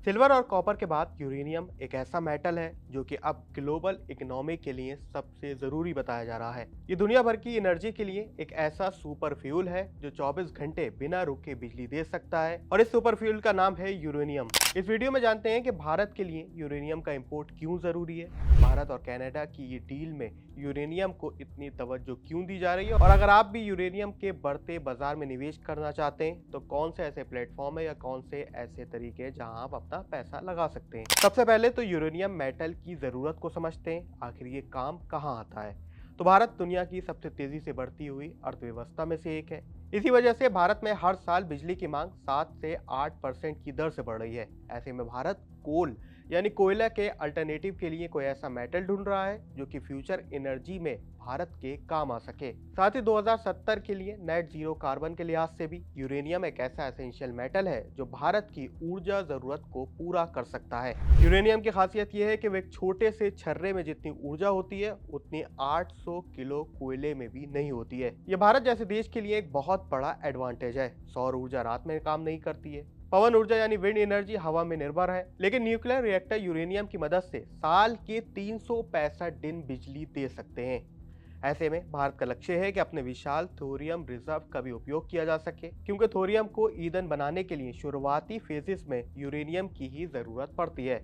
Silver और copper के बाद यूरेनियम एक ऐसा मेटल है जो कि अब ग्लोबल इकोनॉमी के लिए सबसे ज़रूरी बताया जा रहा है। ये दुनिया भर की एनर्जी के लिए एक ऐसा सुपर फ्यूल है जो 24 घंटे बिना रुके बिजली दे सकता है और इस सुपर फ्यूल का नाम है यूरेनियम। इस वीडियो में जानते हैं कि भारत के लिए यूरेनियम का इंपोर्ट क्यों ज़रूरी है, भारत और कनाडा की ये डील में यूरेनियम को इतनी तवज्जो क्यों दी जा रही है, और अगर आप भी यूरेनियम के बढ़ते बाजार में निवेश करना चाहते हैं तो कौन से ऐसे प्लेटफॉर्म है या कौन से ऐसे तरीके हैं जहां आप अपना पैसा लगा सकते हैं। सबसे पहले तो यूरेनियम मेटल की ज़रूरत को समझते हैं, आखिर ये काम कहाँ आता है। तो भारत दुनिया की सबसे तेजी से बढ़ती हुई अर्थव्यवस्था में से एक है। इसी वजह से भारत में हर साल बिजली की मांग 7 से 8% की दर से बढ़ रही है। ऐसे में भारत कोल यानी कोयला के अल्टरनेटिव के लिए कोई ऐसा मेटल ढूंढ रहा है जो कि फ्यूचर एनर्जी में भारत के काम आ सके। साथ ही 2070 के लिए नेट जीरो कार्बन के लिहाज से भी यूरेनियम एक ऐसा एसेंशियल मेटल है जो भारत की ऊर्जा जरूरत को पूरा कर सकता है। यूरेनियम की खासियत यह है कि वह एक छोटे से छर्रे में जितनी ऊर्जा होती है उतनी 800 किलो कोयले में भी नहीं होती है। यह भारत जैसे देश के लिए एक बहुत बड़ा एडवांटेज है। सौर ऊर्जा रात में काम नहीं करती है, पवन ऊर्जा यानी विंड एनर्जी हवा में निर्भर है, लेकिन न्यूक्लियर रिएक्टर यूरेनियम की मदद से साल के 365 दिन बिजली दे सकते हैं। ऐसे में भारत का लक्ष्य है कि अपने विशाल थोरियम रिजर्व का भी उपयोग किया जा सके, क्योंकि थोरियम को ईंधन बनाने के लिए शुरुआती फेजेस में यूरेनियम की ही जरूरत पड़ती है।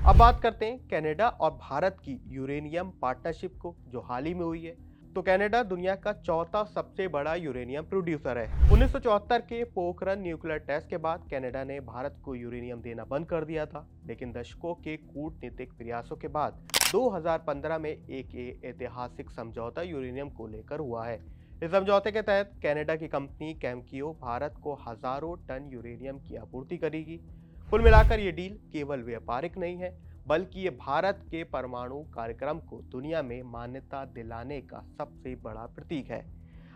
अब बात करते हैं कनाडा और भारत की यूरेनियम पार्टनरशिप को, जो हाल ही में हुई है। तो कनाडा दुनिया का चौथा सबसे बड़ा यूरेनियम प्रोड्यूसर है। 1974 के पोखरण न्यूक्लियर टेस्ट के बाद कनाडा ने भारत को यूरेनियम देना बंद कर दिया था, लेकिन दशकों के कूटनीतिक प्रयासों के बाद 2015 में एक ऐतिहासिक समझौता यूरेनियम को लेकर हुआ है। इस समझौते के तहत कनाडा की कंपनी कैमकियो भारत को हजारों टन यूरेनियम की आपूर्ति करेगी। कुल मिलाकर ये डील केवल व्यापारिक नहीं है, बल्कि ये भारत के परमाणु कार्यक्रम को दुनिया में मान्यता दिलाने का सबसे बड़ा प्रतीक है।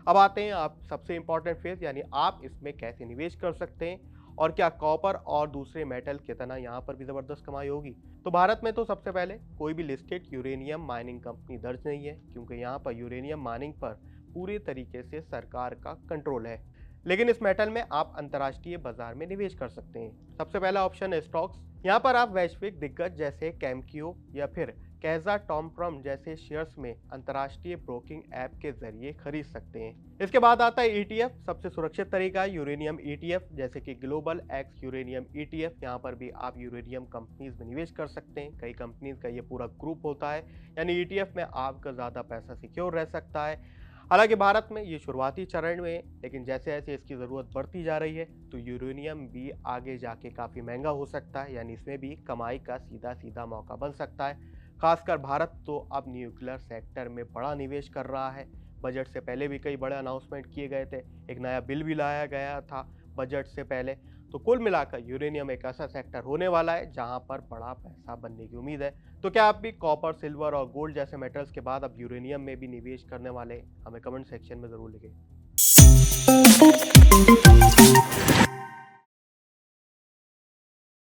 अब आते हैं आप सबसे इंपॉर्टेंट फेज, यानी आप इसमें कैसे निवेश कर सकते हैं और क्या कॉपर और दूसरे मेटल कितना यहाँ पर भी जबरदस्त कमाई होगी। तो भारत में तो सबसे पहले कोई भी लिस्टेड यूरेनियम माइनिंग कंपनी दर्ज नहीं है, क्योंकि यहाँ पर यूरेनियम माइनिंग पर पूरे तरीके से सरकार का कंट्रोल है। लेकिन इस मेटल में आप अंतर्राष्ट्रीय बाजार में निवेश कर सकते हैं। सबसे पहला ऑप्शन है स्टॉक्स। यहाँ पर आप वैश्विक दिग्गज जैसे कैमकियो या फिर कैजा टॉमप्रम जैसे शेयर्स में अंतर्राष्ट्रीय ब्रोकिंग ऐप के जरिए खरीद सकते हैं। इसके बाद आता है ईटीएफ। सबसे सुरक्षित तरीका है यूरेनियम ईटीएफ, जैसे कि ग्लोबल एक्स यूरेनियम ईटीएफ। यहाँ पर भी आप यूरेनियम कंपनीज में निवेश कर सकते हैं। कई कंपनीज का ये पूरा ग्रुप होता है, यानी ईटीएफ में आपका ज़्यादा पैसा सिक्योर रह सकता है। हालांकि भारत में ये शुरुआती चरण में है, लेकिन जैसे जैसे इसकी ज़रूरत बढ़ती जा रही है तो यूरेनियम भी आगे जाके काफ़ी महंगा हो सकता है, यानी इसमें भी कमाई का सीधा सीधा मौका बन सकता है। खासकर भारत तो अब न्यूक्लियर सेक्टर में बड़ा निवेश कर रहा है। बजट से पहले भी कई बड़े अनाउंसमेंट किए गए थे, एक नया बिल भी लाया गया था बजट से पहले। तो कुल मिलाकर यूरेनियम एक ऐसा सेक्टर होने वाला है जहां पर बड़ा पैसा बनने की उम्मीद है। तो क्या आप भी कॉपर, सिल्वर और गोल्ड जैसे मेटल्स के बाद अब यूरेनियम में भी निवेश करने वाले हैं? हमें कमेंट सेक्शन में ज़रूर लिखें।